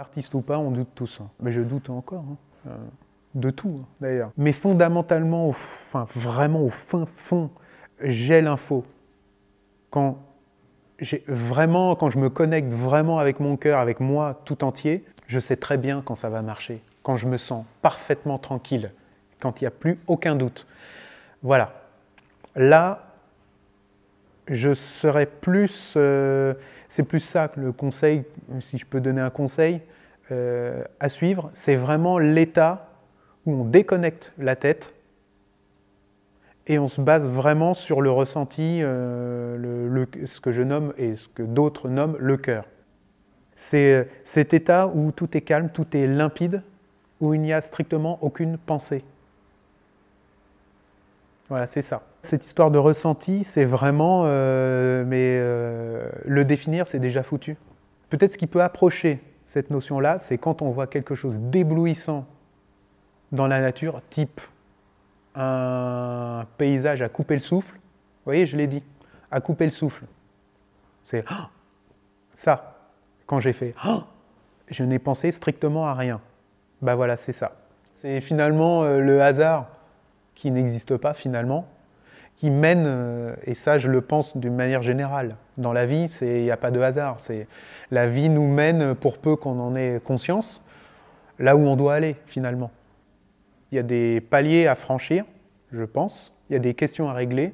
Artiste ou pas, on doute tous. Hein. Mais je doute encore. Hein. De tout, d'ailleurs. Mais fondamentalement, enfin, vraiment au fin fond, j'ai l'info. Quand je me connecte vraiment avec mon cœur, avec moi tout entier, je sais très bien quand ça va marcher. Quand je me sens parfaitement tranquille. Quand il n'y a plus aucun doute. Voilà. Là, je serais plus... c'est plus ça que le conseil, si je peux donner un conseil à suivre, c'est vraiment l'état où on déconnecte la tête et on se base vraiment sur le ressenti, ce que je nomme et ce que d'autres nomment le cœur. C'est cet état où tout est calme, tout est limpide, où il n'y a strictement aucune pensée. Voilà, c'est ça. Cette histoire de ressenti, c'est vraiment... le définir, c'est déjà foutu. Peut-être ce qui peut approcher cette notion-là, c'est quand on voit quelque chose d'éblouissant dans la nature, type un paysage à couper le souffle. Vous voyez, je l'ai dit, à couper le souffle. C'est ça. Quand j'ai fait je n'ai pensé strictement à rien. Ben voilà, c'est ça. C'est finalement le hasard qui n'existe pas finalement, qui mène, et ça je le pense d'une manière générale, dans la vie, il n'y a pas de hasard. La vie nous mène, pour peu qu'on en ait conscience, là où on doit aller finalement. Il y a des paliers à franchir, je pense, il y a des questions à régler,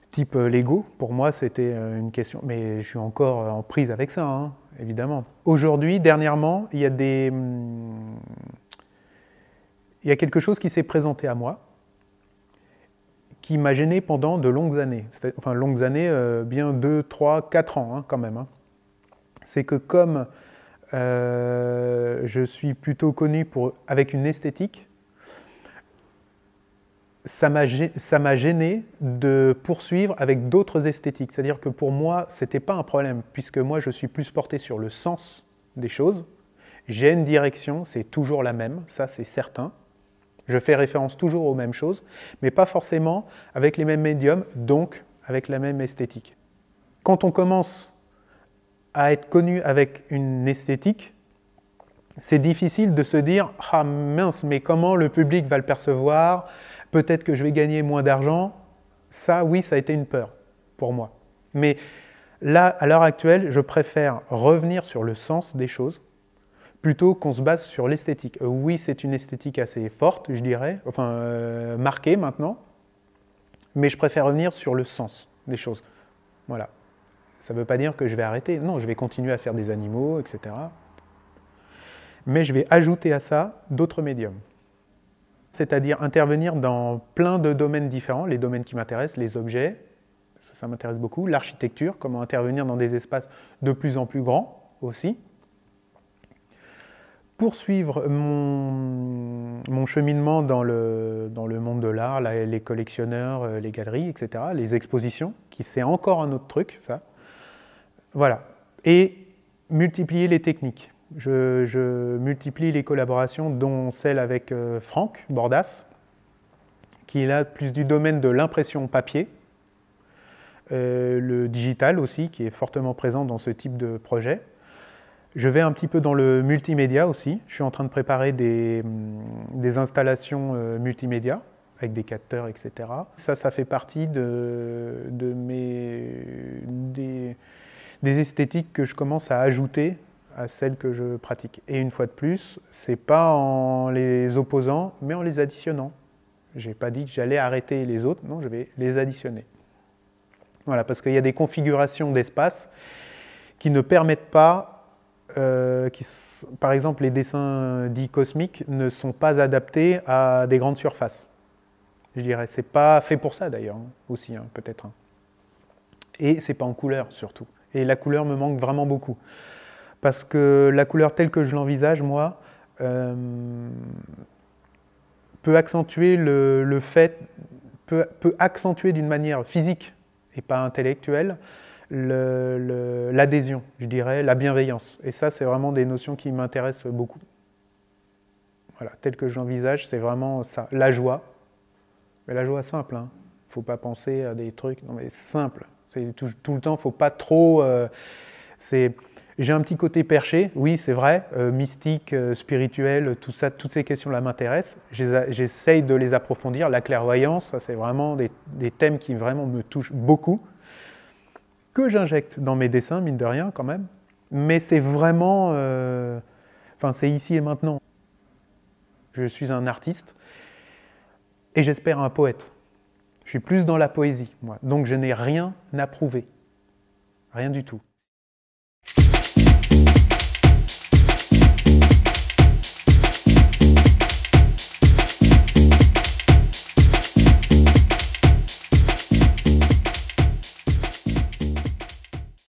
type l'ego, pour moi c'était une question, mais je suis encore en prise avec ça, hein, évidemment. Aujourd'hui, dernièrement, il y a quelque chose qui s'est présenté à moi, qui m'a gêné pendant de longues années. Enfin, longues années, bien 2, 3, 4 ans hein, quand même. Hein. C'est que comme je suis plutôt connu avec une esthétique, ça m'a gêné de poursuivre avec d'autres esthétiques. C'est-à-dire que pour moi, ce n'était pas un problème, puisque moi, je suis plus porté sur le sens des choses. J'ai une direction, c'est toujours la même, ça c'est certain. Je fais référence toujours aux mêmes choses, mais pas forcément avec les mêmes médiums, donc avec la même esthétique. Quand on commence à être connu avec une esthétique, c'est difficile de se dire « Ah mince, mais comment le public va le percevoir ? Peut-être que je vais gagner moins d'argent. » Ça, oui, ça a été une peur pour moi. Mais là, à l'heure actuelle, je préfère revenir sur le sens des choses plutôt qu'on se base sur l'esthétique. Oui, c'est une esthétique assez forte, je dirais, enfin marquée maintenant, mais je préfère revenir sur le sens des choses. Voilà. Ça ne veut pas dire que je vais arrêter. Non, je vais continuer à faire des animaux, etc. Mais je vais ajouter à ça d'autres médiums. C'est-à-dire intervenir dans plein de domaines différents, les domaines qui m'intéressent, les objets, ça m'intéresse beaucoup, l'architecture, comment intervenir dans des espaces de plus en plus grands aussi. Poursuivre mon cheminement dans le monde de l'art, les collectionneurs, les galeries, etc., les expositions, qui c'est encore un autre truc, ça. Voilà. Et multiplier les techniques. Je multiplie les collaborations, dont celle avec Franck Bordas, qui est là plus du domaine de l'impression papier, le digital aussi, qui est fortement présent dans ce type de projet. Je vais un petit peu dans le multimédia aussi. Je suis en train de préparer des installations multimédia avec des capteurs, etc. Ça fait partie des esthétiques que je commence à ajouter à celles que je pratique. Et une fois de plus, c'est pas en les opposant, mais en les additionnant. Je n'ai pas dit que j'allais arrêter les autres, non, je vais les additionner. Voilà, parce qu'il y a des configurations d'espace qui ne permettent pas par exemple, les dessins dits cosmiques ne sont pas adaptés à des grandes surfaces. Je dirais, c'est pas fait pour ça d'ailleurs, aussi, hein, peut-être. Et c'est pas en couleur, surtout. Et la couleur me manque vraiment beaucoup. Parce que la couleur telle que je l'envisage, moi, peut accentuer le fait, peut accentuer d'une manière physique et pas intellectuelle, l'adhésion, je dirais, la bienveillance. Et ça, c'est vraiment des notions qui m'intéressent beaucoup. Voilà, tel que j'envisage, c'est vraiment ça, la joie. Mais la joie simple, hein. Il ne faut pas penser à des trucs, non mais simple. Tout le temps, il ne faut pas trop... J'ai un petit côté perché, oui, c'est vrai, mystique, spirituel, tout ça, toutes ces questions-là m'intéressent. J'essaye de les approfondir. La clairvoyance, ça c'est vraiment des thèmes qui vraiment me touchent beaucoup, que j'injecte dans mes dessins, mine de rien quand même. Mais c'est vraiment, enfin c'est ici et maintenant. Je suis un artiste et j'espère un poète. Je suis plus dans la poésie, moi. Donc je n'ai rien à prouver. Rien du tout.